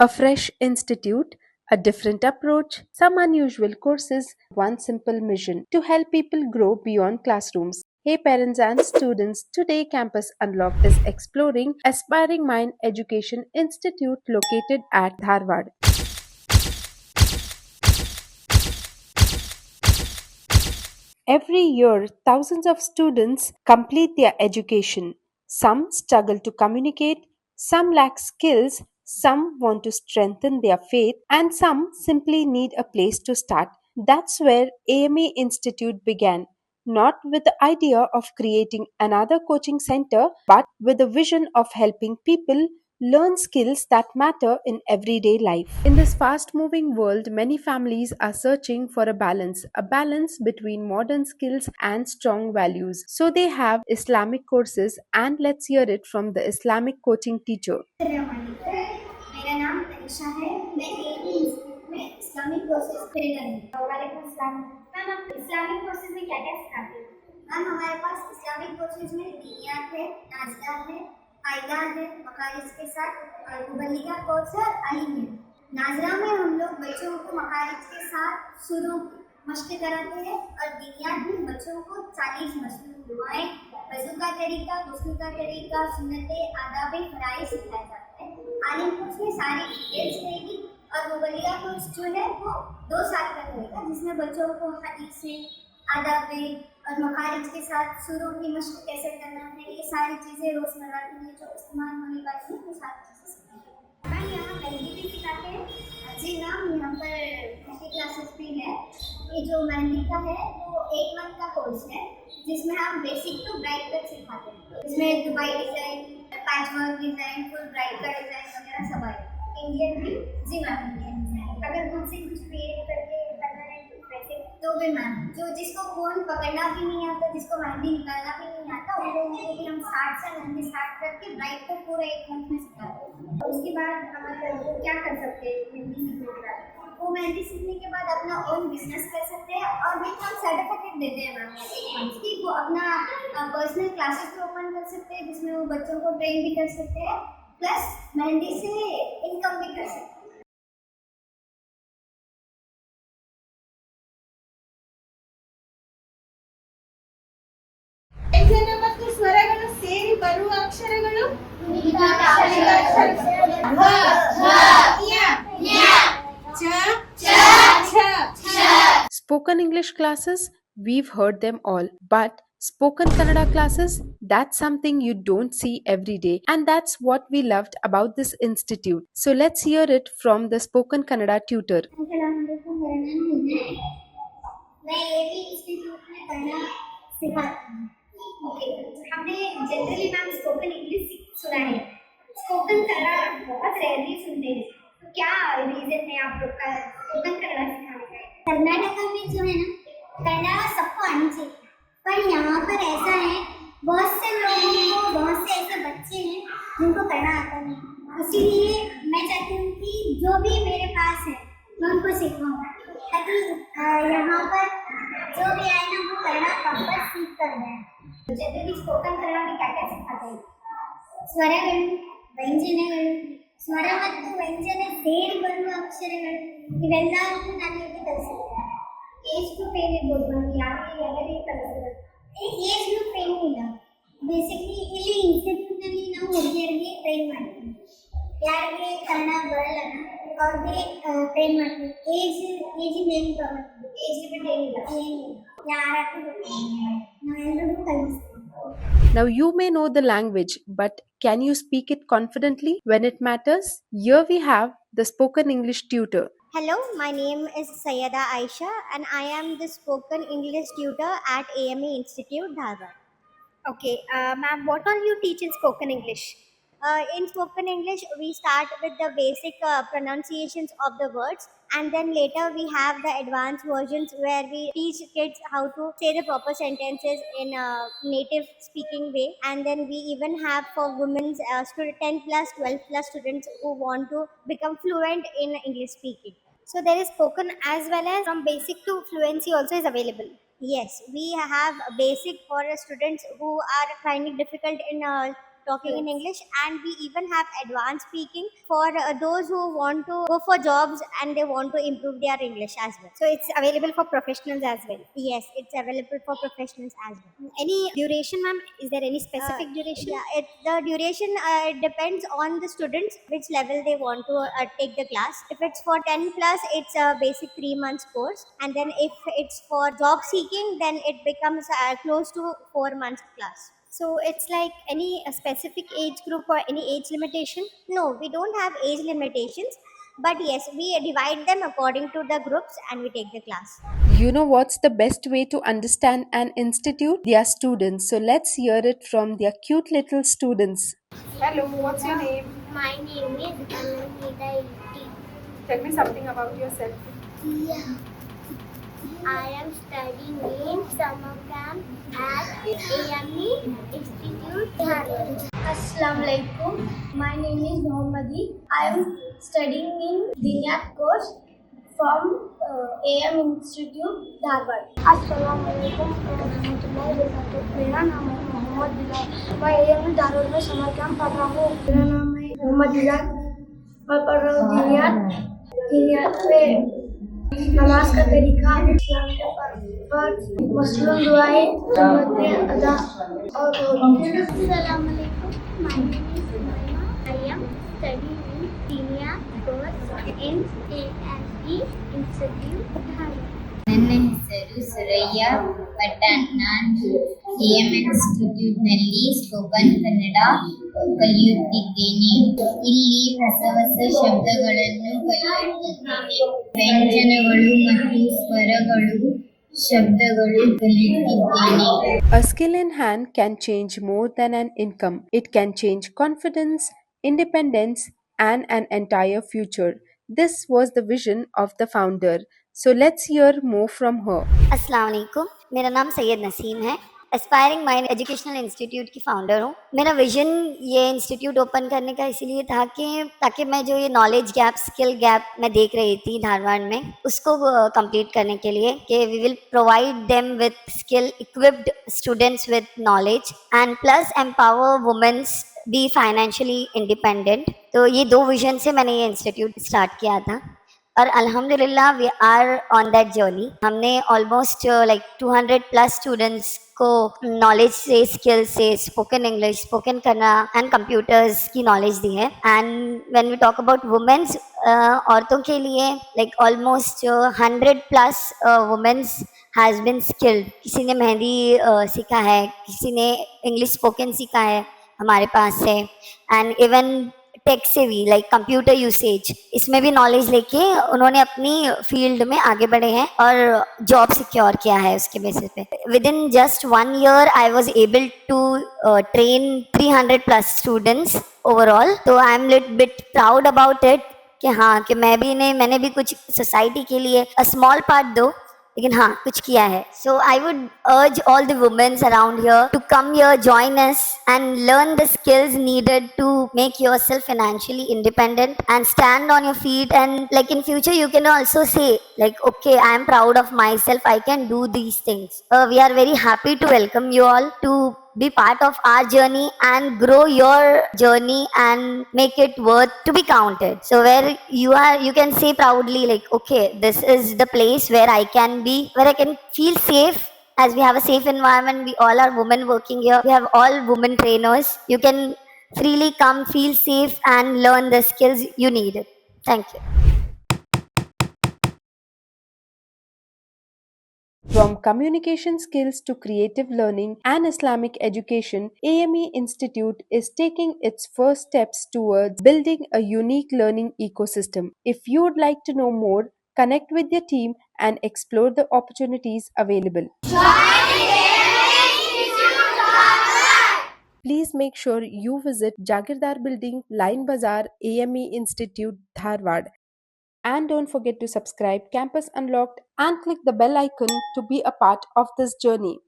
A fresh institute, a different approach, some unusual courses, one simple mission to help people grow beyond classrooms. Hey parents and students, today Campus Unlocked is exploring Aspiring Mind Education Institute located at Dharwad. Every year, thousands of students complete their education. Some struggle to communicate, some lack skills, some want to strengthen their faith, and some simply need a place to start. That's where AMA Institute began, not with the idea of creating another coaching center, but with the vision of helping people learn skills that matter in everyday life. In this fast moving world, many families are searching for a balance between modern skills and strong values. So they have Islamic courses, and let's hear it from the Islamic coaching teacher. मेरा नाम अनीशा है। मैं AB institute में Islamic courses trainer हूँ। वालेकुम अस्सलाम। Ma'am आप Islamic courses में क्या क्या सिखाते हैं? मैम हमारे पास इस्लामिक कोर्सेज में दीनियात है, नाज़िला है, कायदा है, मकारिज के साथ और मुबल्लिगा कोर्स है और अलीम है। नाज़िला में हम लोग बच्चों को मकारिज के साथ शुरू मश्क कराते हैं और दीनियात में बच्चों को 40 मश्क दुआएं, वज़ू का तरीका, गुस्ल का तरीका, सुन्नतें, आदाब फ़राइज़ सिखाया जाता है। आलिम कोर्स में सारी डिटेल्स रहेगी और मुबल्लिगा कोर्स जो है वो 2 साल का रहेगा, जिसमें बच्चों को हदीसें, आदाब और मखारिज के साथ सुरों की मश्क कैसे करना है, ये सारी चीज़ें रोज़मर्रा के लिए जो इस्तेमाल होने वाली हैं वो सारी चीज़ें सिखाएंगे। मैं यहाँ मेहंदी भी सिखाते हैं। जी मैम, यहाँ पर मेहंदी क्लासेस भी है। ये जो मेहंदी का है वो 1 मंथ का कोर्स है, जिसमें हम बेसिक टू ब्राइड तक सिखाते हैं। इसमें Dubai design, patchwork design, full bride का डिज़ाइन वगैरह सब आएगा। इंडियन भी। जी मैम, इंडियन डिज़ाइन अगर खुद से कुछ क्रिएट करके करना है वैसे तो भी मैम, जो जिसको फ़ोन पकड़ना भी नहीं आता, जिसको मेहंदी निकालना भी नहीं आता, उन लोगों को भी हम स्टार्ट से मेहंदी स्टार्ट करके ब्राइड तक पूरा 1 मंथ में सिखाते हैं। और उसके बाद हमारे वो क्या कर सकते हैं मेहंदी सीखने के बाद? वो मेहंदी सीखने के बाद अपना ओन बिजनेस कर सकते हैं और भी हम सर्टिफिकेट देते हैं मैम 1 मंथ की। वो अपना पर्सनल क्लासेस भी ओपन कर सकते हैं, जिसमें वो बच्चों को ट्रेन भी कर सकते हैं, प्लस मेहंदी से इनकम भी कर सकते हैं। ವ್ಯಂಜನ ಮತ್ತು ಸ್ವರಗಳು ಸೇರಿ ಬರುವ ಅಕ್ಷರಗಳು ಘ ಘ ಞ ಞ ಚ ಚ ಛ. Spoken English classes, we've heard them all, but Spoken Kannada classes, that's something you don't see every day, and that's what we loved about this institute. So let's hear it from the Spoken Kannada tutor. अस्सलाम वालेकुम, मेरा नाम हिना है। मैं AB institute में कन्नड़ा सिखाती हूँ। Okay, हमने जनरली मैम स्पोकन इंग्लिश सुना है, स्पोकन कन्नड़ा बहुत रेयरली सुनते हैं। तो क्या रीजन है आप लोग का स्पोकन कन्नड़ा सिखाने का? कर्नाटका में जो है ना, कन्नड़ा सबको आनी चाहिए, पर यहाँ पर ऐसा है, बहुत से लोगों को, बहुत से ऐसे बच्चे हैं जिनको कन्नड़ा आता नहीं। इसीलिए मैं चाहती हूँ कि जो भी मेरे पास है मैं उनको सिखाऊँ, ताकि यहाँ पर जो भी आए ना वो कन्नड़ा प्रॉपर सीख कर जाए। जनरली स्पोकन कन्नड़ा में क्या क्या सिखाते हैं? ಸ್ವರಗಳು, ವ್ಯಂಜನಗಳು, ಸ್ವರ ಮತ್ತು ವ್ಯಂಜನ ಸೇರಿ ಬರುವ ಅಕ್ಷರಗಳು, ಇವೆಲ್ಲವನ್ನೂ ನಾನು ಇಲ್ಲಿ ಕಲಿಸುತ್ತೇನೆ. ಏಜ್ ಗ್ರೂಪ್ ಏನಿರ್ಬೋದು ನಮ್ಗೆ ಯಾರಿಗೆ ಕಲಿಸೋದು? ಏಜ್ ಗ್ರೂಪ್ ಏನೂ ಇಲ್ಲ. ಬೇಸಿಕ್ಲಿ ಇಲ್ಲಿ ಇನ್ಸ್ಟಿಟ್ಯೂಟ್ನಲ್ಲಿ ನಾವು ಹುಡುಗಿಯರಿಗೆ ಟ್ರೈನ್ ಮಾಡ್ತೀವಿ. ಯಾರಿಗೆ ಕನ್ನಡ ಬರಲ್ಲ ಅವ್ರಿಗೆ ಟ್ರೈನ್ ಮಾಡ್ತೀವಿ. ಏಜಿಂದ ಏನು ಪ್ರಾಬ್ಲಮ್? ಏಜ್ ಲಿಮಿಟ್ ಏನಿಲ್ಲ, ಯಾರಾದ್ರೂ ನಾವೆಲ್ಲರಿಗೂ ಕಲಿಸ್ತೀವಿ. Now, you may know the language, but can you speak it confidently when it matters? Here we have the Spoken English tutor. Hello, my name is Sayyada Aisha and I am the spoken English tutor at AME Institute, Dharwad. Okay, ma'am, what all you teach in spoken English? In spoken English, we start with the basic pronunciations of the words, and then later we have the advanced versions where we teach kids how to say the proper sentences in a native speaking way. And then we even have for women's 10 plus, 12 plus students who want to become fluent in English speaking. So there is spoken as well as from basic to fluency also is available. Yes, we have a basic for students who are finding difficult in talking in English, and we even have advanced speaking for those who want to go for jobs and they want to improve their English as well. So it's available for professionals as well. Yes, it's available for professionals as well. Any duration, ma'am? Is there any specific duration? Yeah, the duration depends on the students which level they want to take the class. If it's for 10 plus, it's a basic 3 months course, and then if it's for job seeking, then it becomes close to 4 months class. So it's like any specific age group or any age limitation? No, we don't have age limitations, but yes, we divide them according to the groups and we take the class. You know what's the best way to understand an institute? Their students. So let's hear it from their cute little students. Hello, what's your name? My name is Alanida. Tell me something about yourself. Yeah. I am studying in summer camp at AME Institute, Dharwad. Assalamu alaikum. My name is Mohammadi. I am studying in Dinyat course from AM Institute, Dharwad. Assalamu alaikum warahmatullahi wabarakatuh. मेरा नाम है मोहम्मद बिलाल. मैं AM Dharwad में summer camp पढ़ रहा हूँ. मेरा नाम है मोहम्मद इजाज. मैं पढ़ रहा हूँ दिनियात पे नमाज का तरीका, इस्लाम के फर्ज, मसलन दुआएं, सुन्नतें अदा और अस्सलाम वालेकुम. My name is Umayma. I am studying in senior course in AME Institute, Dharawa. ನನ್ನ ಹೆಸರು ಸುರಯ್ಯ ಪಠಾಣ್. ನಾನು ಎಎಂ ಇನ್ಸ್ಟಿಟ್ಯೂಟ್ನಲ್ಲಿ ಸ್ಪೋಕನ್ ಕನ್ನಡ ಕಲಿಯುತ್ತಿದ್ದೇನೆ. ಇಲ್ಲಿ ಹೊಸ ಹೊಸ ಶಬ್ದಗಳನ್ನು ಕಲಿಯುತ್ತಿದ್ದೇನೆ. ವ್ಯಂಜನಗಳು ಮತ್ತು ಸ್ವರಗಳು ಶಬ್ದಗಳು ಕಲಿಯುತ್ತಿದ್ದೇನೆ. A skill in hand can change more than an income. It can change confidence, independence, and an entire future. This was the vision of the founder. So let's hear more from her. अस्सलाम वालेकुम. मेरा नाम सैयद नसीम है. Aspiring mind educational institute की founder हूँ. मेरा vision ये institute open करने का इसीलिए था कि ताकि मैं जो ये नॉलेज गैप, स्किल गैप मैं देख रही थी धारवाड़ में, उसको कंप्लीट करने के लिए कि we will provide them with skill equipped students with knowledge and plus empower womens be financially independent. तो ये दो विजन से मैंने ये इंस्टीट्यूट स्टार्ट किया था और अल्हम्दुलिल्लाह we are on that journey. हमने ऑलमोस्ट लाइक 200 प्लस स्टूडेंट्स को नॉलेज से, स्किल से, स्पोकन इंग्लिश, स्पोकन करना एंड कंप्यूटर्स की नॉलेज दी है. And when we talk about womens, औरतों के लिए like almost 100 plus womens has been skilled. किसी ने मेहंदी सीखा है, किसी ने इंग्लिश स्पोकन सीखा है हमारे पास से, एंड इवन टेक से भी लाइक कंप्यूटर यूसेज, इसमें भी नॉलेज लेके उन्होंने अपनी फील्ड में आगे बढ़े हैं और जॉब सिक्योर किया है उसके बेसिस पे. Within just 1 year I was able to train 300 plus students overall. तो I am lit bit proud about it कि हाँ, कि मैंने भी कुछ सोसाइटी के लिए अ स्मॉल पार्ट दो, लेकिन हाँ कुछ किया है. So I would urge all the womens around here to come here, join us and learn the skills needed to make yourself financially independent and stand on your feet. And like in future you can also say like, okay, I am proud of myself, I can do these things. We are very happy to welcome you all to be part of our journey and grow your journey and make it worth to be counted. So where you can say proudly like, okay, this is the place where I can be, where I can feel safe, as we have a safe environment. We all are women working here, we have all women trainers. You can freely come, feel safe and learn the skills you need. Thank you. From communication skills to creative learning and Islamic education, AME Institute is taking its first steps towards building a unique learning ecosystem. If you would like to know more, connect with your team and explore the opportunities available. Please make sure you visit Jagirdar Building, Line Bazaar, AME Institute, Dharwad. And don't forget to subscribe Campus Unlocked and click the bell icon to be a part of this journey.